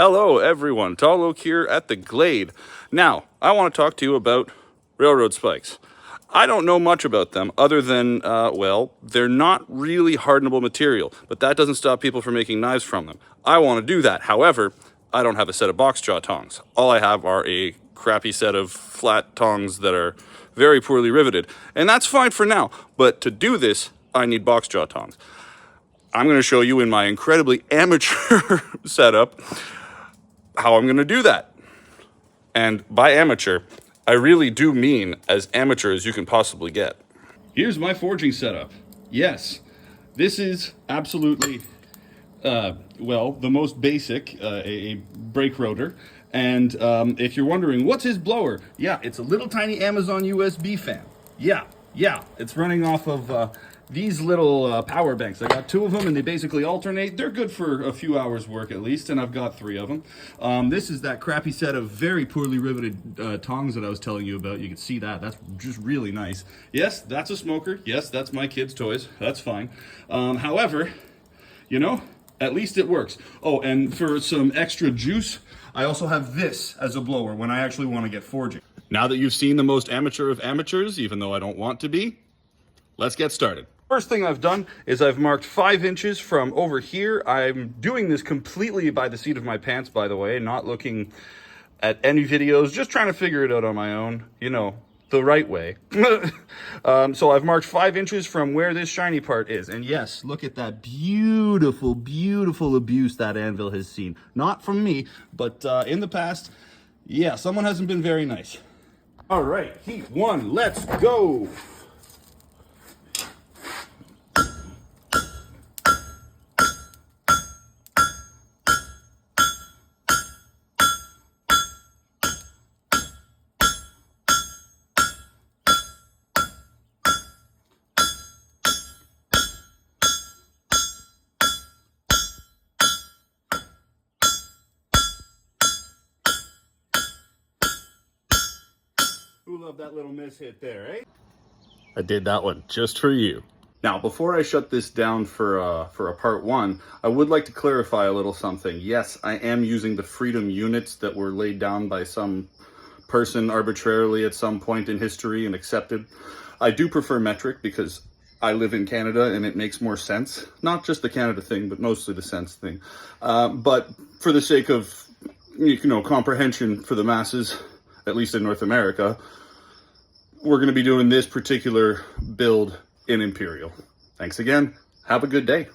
Hello everyone, Tall Oak here at the Glade. Now, I want to talk to you about railroad spikes. I don't know much about them other than, well, they're not really hardenable material, but that doesn't stop people from making knives from them. I want to do that. However, I don't have a set of box jaw tongs. All I have are a crappy set of flat tongs that are very poorly riveted. And that's fine for now, but to do this, I need box jaw tongs. I'm going to show you in my incredibly amateur setup how I'm going to do that. And by amateur, I really do mean as amateur as you can possibly get. Here's my forging setup. Yes, this is absolutely, well, the most basic, a brake rotor. And if you're wondering, what's his blower? Yeah, it's a little tiny Amazon USB fan. Yeah, it's running off of these little power banks. I got two of them and they basically alternate. They're good for a few hours work at least, and I've got three of them. This is that crappy set of very poorly riveted tongs that I was telling you about. You can see that. That's just really nice. Yes, that's a smoker. Yes, that's my kids' toys. That's fine. However, you know, at least it works. Oh, and for some extra juice, I also have this as a blower when I actually want to get forging. Now that you've seen the most amateur of amateurs, even though I don't want to be, let's get started. First thing I've done is I've marked 5 inches from over here. I'm doing this completely by the seat of my pants, by the way, not looking at any videos, just trying to figure it out on my own, you know, the right way. So I've marked 5 inches from where this shiny part is. And yes, look at that beautiful, beautiful abuse that anvil has seen. Not from me, but in the past, yeah, someone hasn't been very nice. All right, heat 1, let's go. Who loved that little miss hit there, eh? I did that one just for you. Now, before I shut this down for a part 1, I would like to clarify a little something. Yes, I am using the Freedom units that were laid down by some person arbitrarily at some point in history and accepted. I do prefer metric because I live in Canada and it makes more sense. Not just the Canada thing, but mostly the sense thing. But for the sake of, you know, comprehension for the masses, at least in North America, we're going to be doing this particular build in Imperial. Thanks again. Have a good day.